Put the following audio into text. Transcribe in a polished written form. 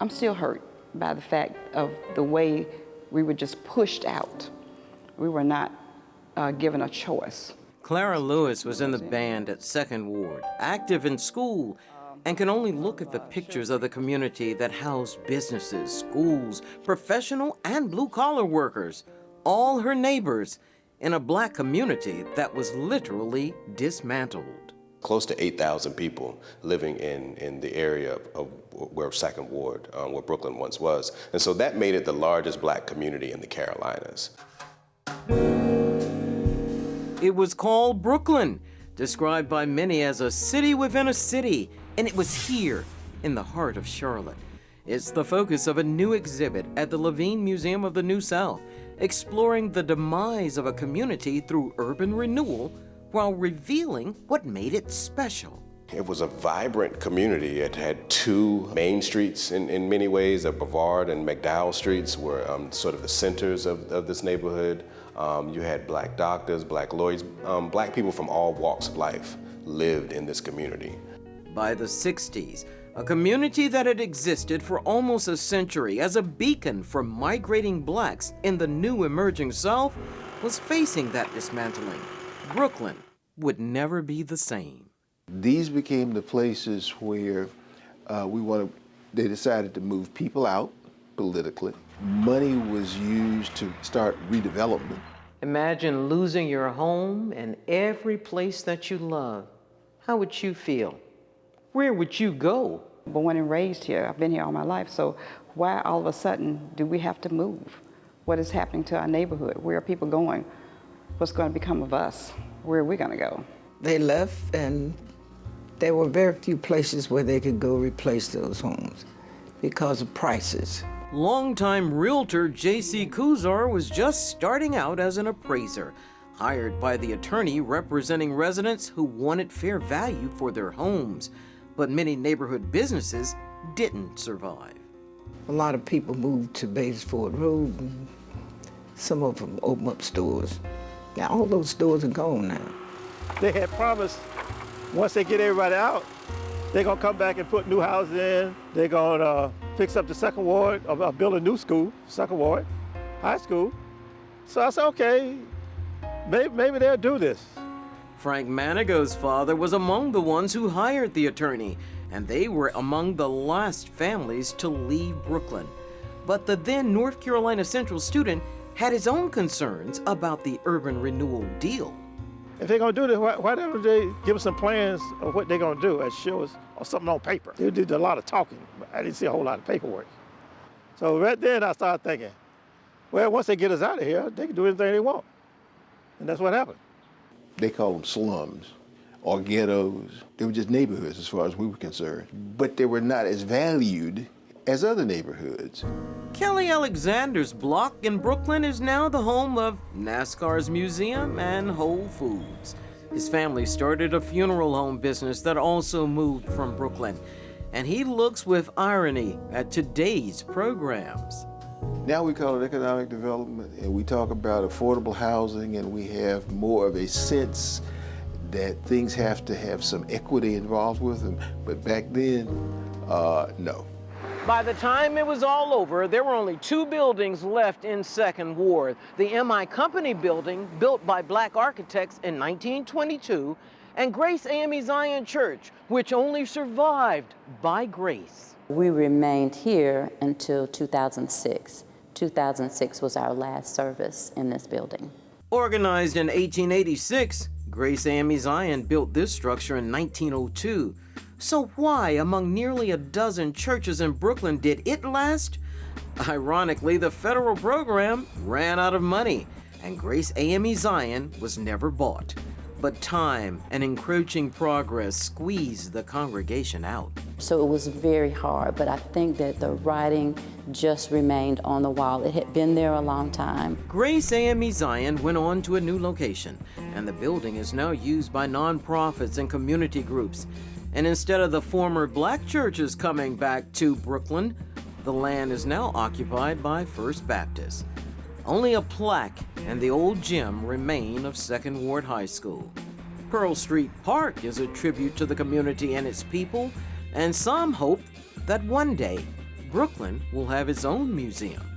I'm still hurt by the fact of the way we were just pushed out. We were not given a choice. Clara Lewis was in the band at Second Ward, active in school, and can only look at the pictures of the community that housed businesses, schools, professional and blue-collar workers, all her neighbors, in a black community that was literally dismantled. Close to 8,000 people living in the area of where Second Ward, where Brooklyn once was. And so that made it the largest black community in the Carolinas. It was called Brooklyn, described by many as a city within a city, and it was here, in the heart of Charlotte. It's the focus of a new exhibit at the Levine Museum of the New South, exploring the demise of a community through urban renewal while revealing what made it special. It was a vibrant community. It had two main streets in many ways. The Brevard and McDowell streets were sort of the centers of this neighborhood. You had black doctors, black lawyers, black people from all walks of life lived in this community. By the 60s, a community that had existed for almost a century as a beacon for migrating blacks in the new emerging South was facing that dismantling. Brooklyn would never be the same. These became the places where they decided to move people out politically. Money was used to start redevelopment. Imagine losing your home and every place that you love. How would you feel? Where would you go? Born and raised here, I've been here all my life, so why all of a sudden do we have to move? What is happening to our neighborhood? Where are people going? What's going to become of us? Where are we going to go? They left, and there were very few places where they could go replace those homes because of prices. Longtime realtor J.C. Kuzar was just starting out as an appraiser, hired by the attorney representing residents who wanted fair value for their homes. But many neighborhood businesses didn't survive. A lot of people moved to Batesford Road, and some of them opened up stores. Now all those stores are gone now. They had promised once they get everybody out, they're gonna come back and put new houses in. They're gonna fix up the Second Ward, or build a new school, Second Ward, high school. So I said, okay, maybe they'll do this. Frank Manigo's father was among the ones who hired the attorney, and they were among the last families to leave Brooklyn. But the then North Carolina Central student had his own concerns about the urban renewal deal. If they're gonna do this, why don't they give us some plans of what they're gonna do and show us or something on paper? They did a lot of talking, but I didn't see a whole lot of paperwork. So right then I started thinking, well, once they get us out of here, they can do anything they want. And that's what happened. They call them slums or ghettos. They were just neighborhoods as far as we were concerned, but they were not as valued as other neighborhoods. Kelly Alexander's block in Brooklyn is now the home of NASCAR's museum and Whole Foods. His family started a funeral home business that also moved from Brooklyn, and he looks with irony at today's programs. Now we call it economic development, and we talk about affordable housing, and we have more of a sense that things have to have some equity involved with them. But back then, no. By the time it was all over, there were only 2 buildings left in Second Ward. The M.I. Company building, built by black architects in 1922, and Grace AME Zion Church, which only survived by grace. We remained here until 2006. 2006 was our last service in this building. Organized in 1886, Grace AME Zion built this structure in 1902. So why, among nearly a dozen churches in Brooklyn, did it last? Ironically, the federal program ran out of money, and Grace AME Zion was never bought. But time and encroaching progress squeezed the congregation out. So it was very hard, but I think that the writing just remained on the wall. It had been there a long time. Grace AME Zion went on to a new location, and the building is now used by nonprofits and community groups. And instead of the former black churches coming back to Brooklyn, the land is now occupied by First Baptist. Only a plaque and the old gym remain of Second Ward High School. Pearl Street Park is a tribute to the community and its people, and some hope that one day Brooklyn will have its own museum.